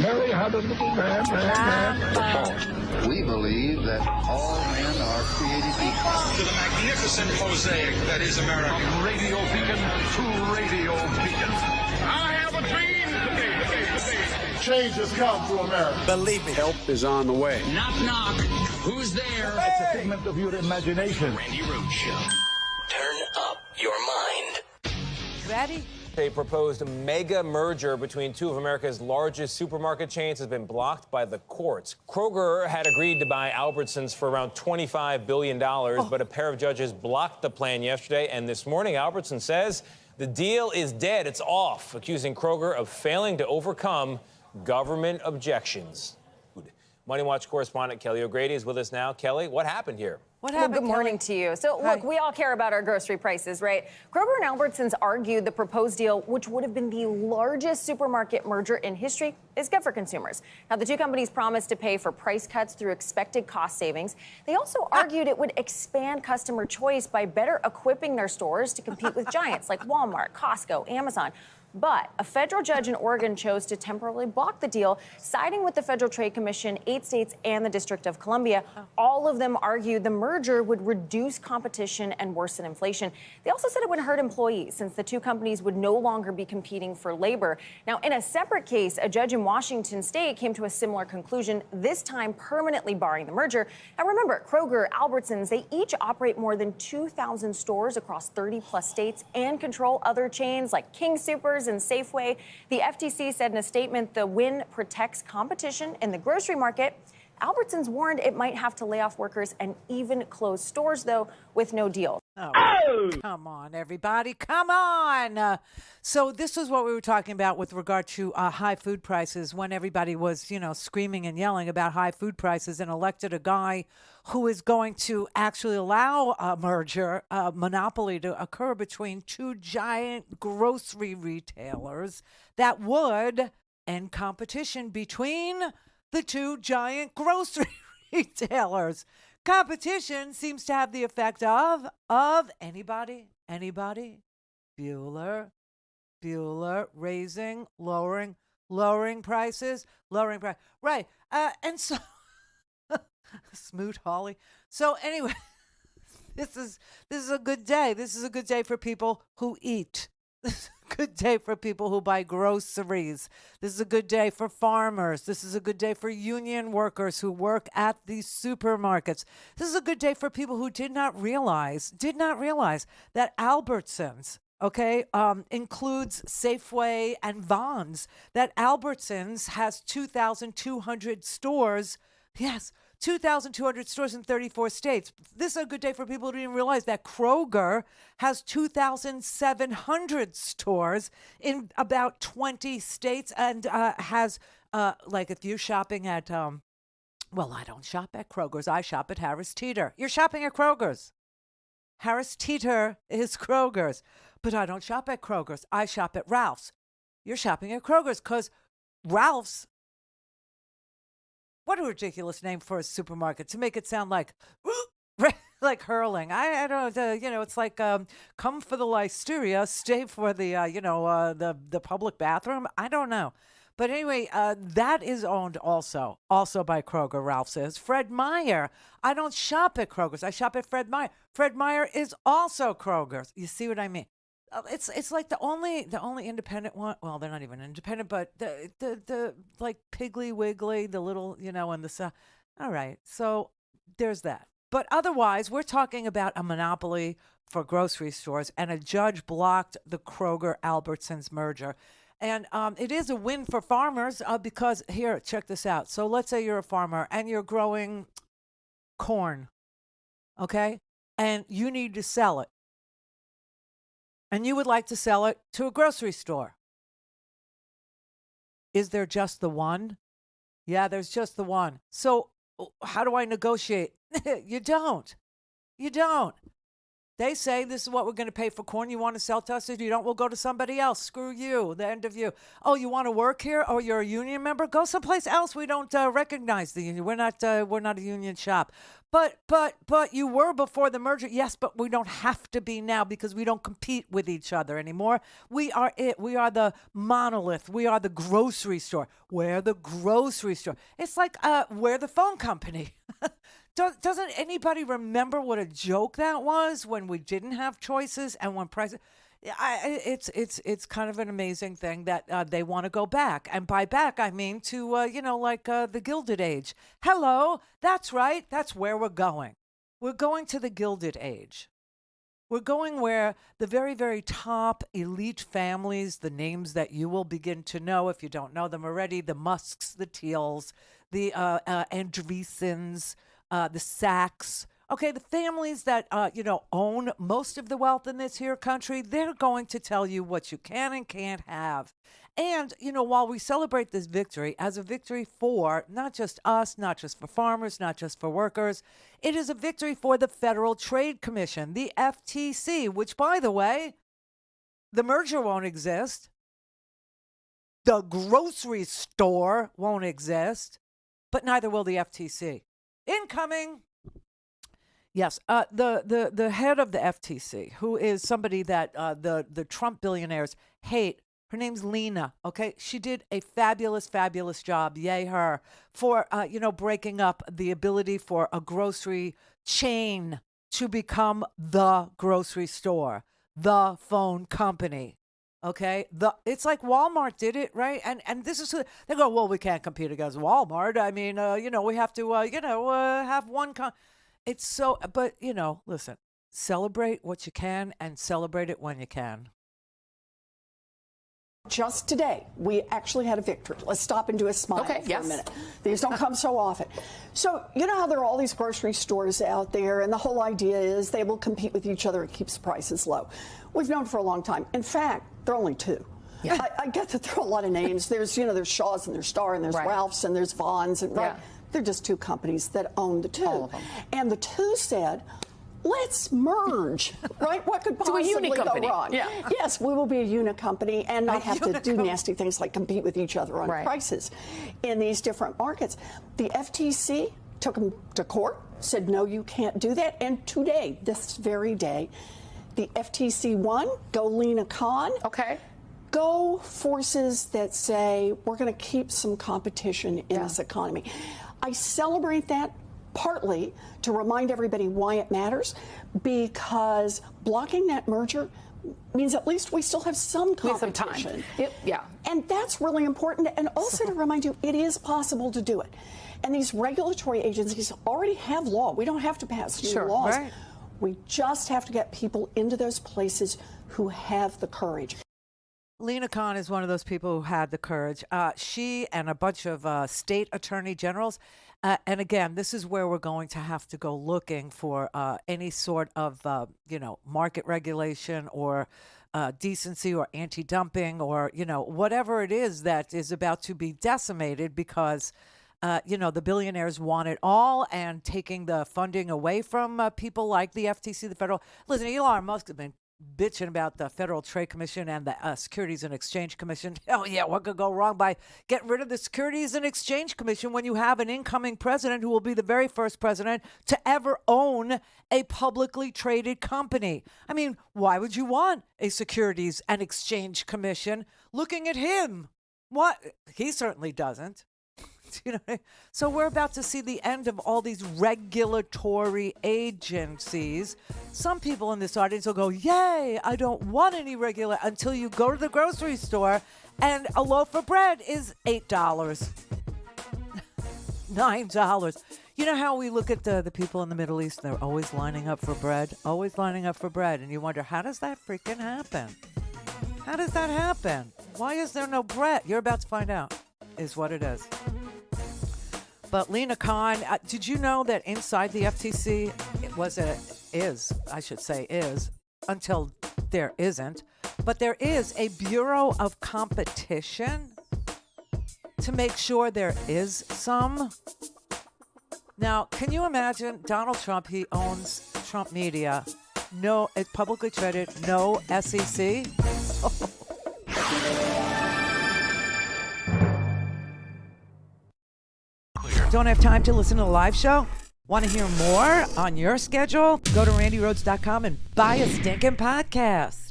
Mary had a little lamb. We believe that all men are created equal. To the magnificent mosaic that is America. From radio beacon to radio beacon. I have a dream today. Change has come to America. Believe me. Help is on the way. Knock, knock. Who's there? It's a figment of your imagination. Randi Rhodes Show. Turn up your mind. Ready? A proposed mega merger between two of America's largest supermarket chains has been blocked by the courts. Kroger had agreed to buy Albertsons for around $25 billion, but a pair of judges blocked the plan yesterday. And this morning, Albertsons says the deal is dead. It's off, accusing Kroger of failing to overcome government objections. Money Watch correspondent Kelly O'Grady is with us now. Kelly, what happened here? What happened? Well, good morning to you. So, look, we all care about our grocery prices, right? Kroger and Albertsons argued the proposed deal, which would have been the largest supermarket merger in history, is good for consumers. Now, the two companies promised to pay for price cuts through expected cost savings. They also argued it would expand customer choice by better equipping their stores to compete with giants like Walmart, Costco, Amazon. But a federal judge in Oregon chose to temporarily block the deal, siding with the Federal Trade Commission, 8 states, and the District of Columbia. All of them argued the merger would reduce competition and worsen inflation. They also said it would hurt employees, since the two companies would no longer be competing for labor. Now, in a separate case, a judge in Washington state came to a similar conclusion, this time permanently barring the merger. Now, remember, Kroger, Albertsons, they each operate more than 2,000 stores across 30-plus states and control other chains like King Soopers and Safeway. The FTC said in a statement the win protects competition in the grocery market. Albertsons warned it might have to lay off workers and even close stores, though, with no deal. Oh, come on, everybody. Come on. So this is what we were talking about with regard to high food prices when everybody was, screaming and yelling about high food prices and elected a guy who is going to actually allow a merger, a monopoly to occur between two giant grocery retailers that would end competition between the two giant grocery retailers. Competition seems to have the effect of anybody, Bueller, raising, lowering prices, right. And so, Smoot Hawley. So anyway, this is a good day. This is a good day for people who eat. This is a good day for people who buy groceries. This is a good day for farmers. This is a good day for union workers who work at these supermarkets. This is a good day for people who did not realize that Albertsons, includes Safeway and Vons, that Albertsons has 2,200 stores. Yes, 2,200 stores in 34 states. This is a good day for people who didn't realize that Kroger has 2,700 stores in about 20 states and has, if you're shopping at, I don't shop at Kroger's. I shop at Harris Teeter. You're shopping at Kroger's. Harris Teeter is Kroger's. But I don't shop at Kroger's. I shop at Ralph's. You're shopping at Kroger's because Ralph's, what a ridiculous name for a supermarket to make it sound like hurling. I don't know. It's like come for the listeria, stay for the the public bathroom. I don't know. But anyway, that is owned also by Kroger. Ralph says. Fred Meyer. I don't shop at Kroger's. I shop at Fred Meyer. Fred Meyer is also Kroger's. You see what I mean? It's like the only independent one. Well, they're not even independent, but the like Piggly Wiggly, the little and the all right. So there's that. But otherwise, we're talking about a monopoly for grocery stores, and a judge blocked the Kroger-Albertsons merger. And it is a win for farmers because here, check this out. So let's say you're a farmer and you're growing corn, okay, and you need to sell it. And you would like to sell it to a grocery store. Is there just the one? Yeah, there's just the one. So how do I negotiate? You don't. They say this is what we're going to pay for corn. You want to sell to us? If you don't, we'll go to somebody else. Screw you. The end of you. Oh, you want to work here? Oh, you're a union member? Go someplace else. We don't recognize the union. We're not a union shop. But you were before the merger. Yes, but we don't have to be now because we don't compete with each other anymore. We are it. We are the monolith. We are the grocery store. We're the grocery store. It's like we're the phone company. Doesn't anybody remember what a joke that was when we didn't have choices and when prices? It's kind of an amazing thing that they want to go back, and by back I mean to the Gilded Age. Hello, that's right. That's where we're going. We're going to the Gilded Age. We're going where the very, very top elite families, the names that you will begin to know if you don't know them already, the Musks, the Teals, the Andreessens, the Sachs. Okay, the families that, own most of the wealth in this here country, they're going to tell you what you can and can't have. And, while we celebrate this victory as a victory for not just us, not just for farmers, not just for workers, it is a victory for the Federal Trade Commission, the FTC, which, by the way, the merger won't exist. The grocery store won't exist, but neither will the FTC. Incoming. Yes, the head of the FTC, who is somebody that the Trump billionaires hate, her name's Lena, okay? She did a fabulous, fabulous job, yay her, for, breaking up the ability for a grocery chain to become the grocery store, the phone company, okay? It's like Walmart did it, right? And this is, they go, well, we can't compete against Walmart. I mean, we have to, have one It's so, but, listen, celebrate what you can and celebrate it when you can. Just today, we actually had a victory. Let's stop and do a smile for a minute. These don't come so often. So, you know how there are all these grocery stores out there, and the whole idea is they will compete with each other and keep the prices low. We've known for a long time. In fact, there are only two. Yeah. I get that there are a lot of names. There's, there's Shaw's and there's Star and there's Ralph's and there's Vaughn's and they're just two companies that own the two. All of them. And the two said, let's merge, right? What could possibly go wrong? Yeah. Yes, we will be a unit company and not have to do nasty things like compete with each other on prices in these different markets. The FTC took them to court, said, no, you can't do that. And today, this very day, the FTC won. Go Lena Khan. Okay. Go forces that say we're going to keep some competition in this economy. I celebrate that partly to remind everybody why it matters, because blocking that merger means at least we still have some competition. And that's really important. And also to remind you, it is possible to do it. And these regulatory agencies already have law. We don't have to pass new laws. Right. We just have to get people into those places who have the courage. Lena Khan is one of those people who had the courage. She and a bunch of state attorney generals. And again, this is where we're going to have to go looking for any sort of, market regulation or decency or anti-dumping or, whatever it is that is about to be decimated because, the billionaires want it all, and taking the funding away from people like the FTC, the federal. Listen, Elon Musk has been bitching about the Federal Trade Commission and the Securities and Exchange Commission. Oh, yeah, what could go wrong by getting rid of the Securities and Exchange Commission when you have an incoming president who will be the very first president to ever own a publicly traded company? I mean, why would you want a Securities and Exchange Commission? Looking at him, what? He certainly doesn't. So we're about to see the end of all these regulatory agencies. Some people in this audience will go, yay, I don't want any until you go to the grocery store and a loaf of bread is $8, $9. You know how we look at the people in the Middle East, they're always lining up for bread, and you wonder, how does that freaking happen? How does that happen? Why is there no bread? You're about to find out, is what it is. But Lena Khan, did you know that inside the FTC, is, until there isn't, but there is a Bureau of Competition to make sure there is some. Now, can you imagine Donald Trump, he owns Trump Media, no, it's publicly traded, no SEC? Don't have time to listen to the live show? Want to hear more on your schedule? Go to randyrhodes.com and buy a stinking podcast.